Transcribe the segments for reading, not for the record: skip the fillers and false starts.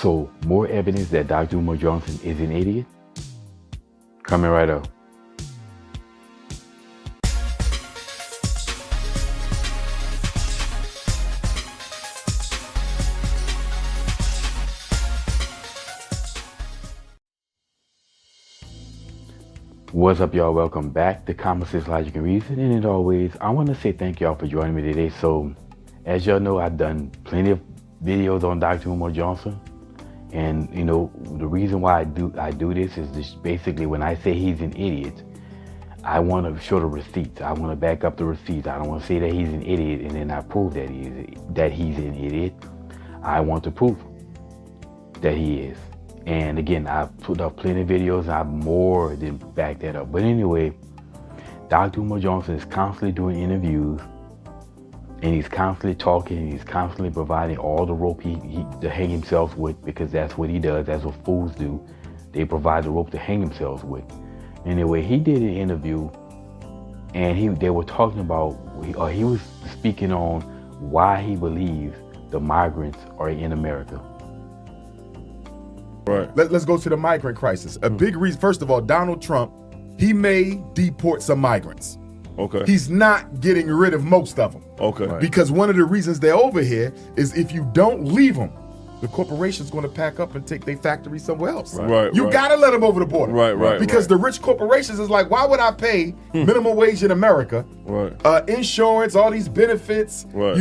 So, more evidence that Dr. Umar Johnson is an idiot? Coming right up. What's up, y'all? Welcome back to Common Sense, Logic, and Reason. And as always, I want to say thank y'all for joining me today. So, as y'all know, I've done plenty of videos on Dr. Umar Johnson. And, you know, the reason why I do this is just basically when I say he's an idiot, I want to show the receipts. I want to back up the receipts. I don't want to say that he's an idiot and then I prove that he's an idiot. I want to prove that he is. And again, I've put up plenty of videos and I've more than backed that up. But anyway, Dr. Umar Johnson is constantly doing interviews and he's constantly talking and he's constantly providing all the rope to hang himself with, because that's what he does. That's what fools do. They provide the rope to hang themselves with. Anyway, he did an interview and they were talking about, he was speaking on why he believes the migrants are in America. Right. Let's go to the migrant crisis. A big reason, first of all, Donald Trump, he may deport some migrants. Okay. He's not getting rid of most of them. Okay. Right. Because one of the reasons they're over here is if you don't leave them, the corporation's going to pack up and take their factory somewhere else. Right. You got to let them over the border. Right. Because the rich corporations is like, why would I pay minimum wage in America? Right. Insurance, all these benefits, right.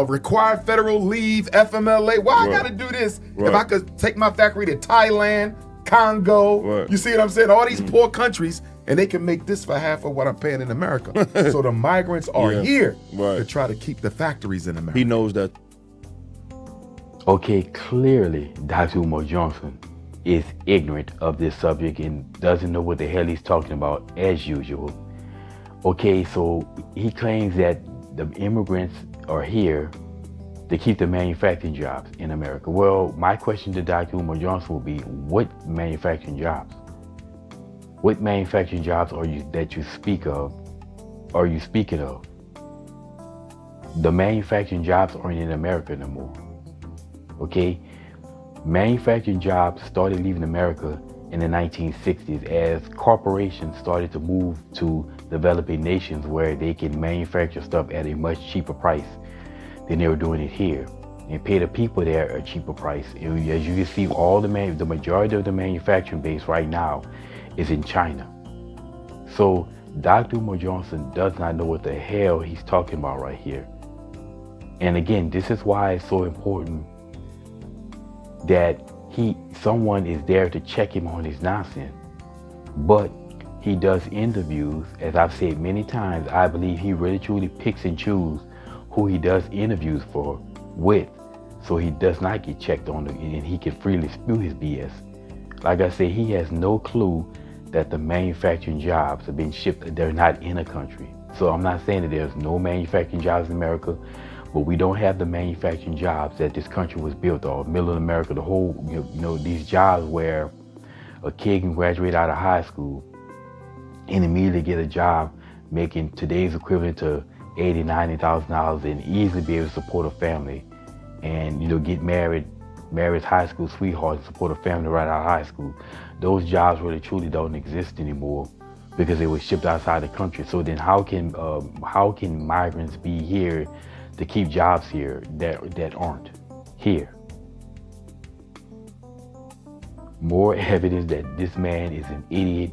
Required federal leave, FMLA. Why I got to do this if I could take my factory to Thailand, Congo? Right. You see what I'm saying? All these poor countries, and they can make this for half of what I'm paying in America. So the migrants are here to try to keep the factories in America. He knows that. Okay, clearly Dr. Umar Johnson is ignorant of this subject and doesn't know what the hell he's talking about as usual. Okay, so he claims that the immigrants are here to keep the manufacturing jobs in America. Well, my question to Dr. Umar Johnson will be, what manufacturing jobs? What manufacturing jobs are you speaking of? The manufacturing jobs aren't in America no more. Okay, manufacturing jobs started leaving America in the 1960s as corporations started to move to developing nations where they can manufacture stuff at a much cheaper price than they were doing it here, and pay the people there a cheaper price. And as you can see, the majority of the manufacturing base right now is in China. So Dr. Umar Johnson does not know what the hell he's talking about right here. And again, this is why it's so important that someone is there to check him on his nonsense. But he does interviews, as I've said many times. I believe he really truly picks and chooses who he does interviews with, so he does not get checked on and he can freely spew his BS. Like I said, he has no clue that the manufacturing jobs have been shipped. They're not in a country. So I'm not saying that there's no manufacturing jobs in America, but we don't have the manufacturing jobs that this country was built on. Middle America, the whole, these jobs where a kid can graduate out of high school and immediately get a job making today's equivalent to $80,000, $90,000 and easily be able to support a family and, get married his high school sweetheart and support a family right out of high school. Those jobs really truly don't exist anymore because they were shipped outside the country. So then how can migrants be here to keep jobs here that aren't here? More evidence that this man is an idiot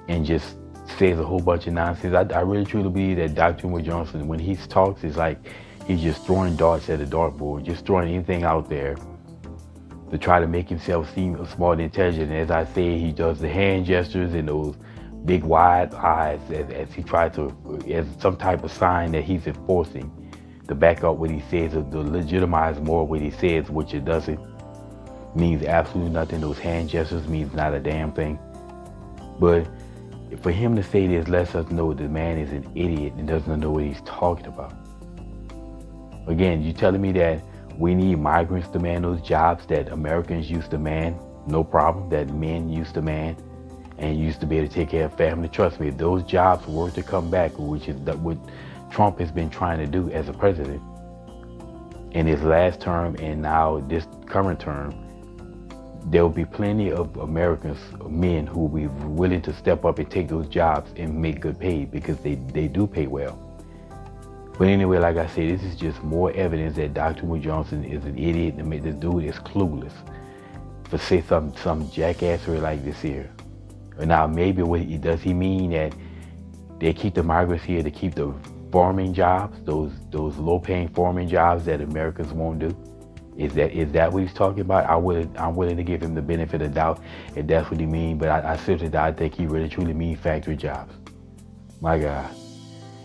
and just says a whole bunch of nonsense. I really truly believe that Dr. Umar Johnson, when he talks, is like he's just throwing darts at a dartboard, just throwing anything out there to try to make himself seem smart and intelligent. And as I say, he does the hand gestures and those big wide eyes as he tries to, as some type of sign that he's enforcing to back up what he says, or to legitimize more what he says, which it doesn't. Means absolutely nothing. Those hand gestures means not a damn thing. But for him to say this lets us know the man is an idiot and doesn't know what he's talking about. Again, you telling me that we need migrants to man those jobs that Americans used to man, no problem, that men used to man and used to be able to take care of family? Trust me, if those jobs were to come back, which is what Trump has been trying to do as a president in his last term and now this current term, there will be plenty of Americans, men, who will be willing to step up and take those jobs and make good pay, because they do pay well. But anyway, like I said, this is just more evidence that Dr. Umar Johnson is an idiot, and this dude is clueless for say some jackassery like this here. Now, maybe does he mean that they keep the migrants here to keep the farming jobs, those low-paying farming jobs that Americans won't do? Is that what he's talking about? I'm willing to give him the benefit of doubt if that's what he means, but I seriously don't think he really truly means factory jobs. My God.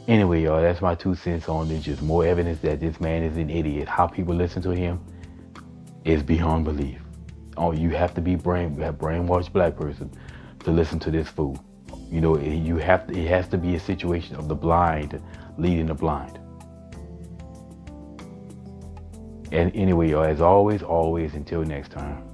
Anyway, y'all, that's my 2 cents on this. Just more evidence that this man is an idiot. How people listen to him is beyond belief. Oh, you have to be brainwashed black person to listen to this fool. You know, it has to be a situation of the blind leading the blind. And anyway, y'all, as always, until next time.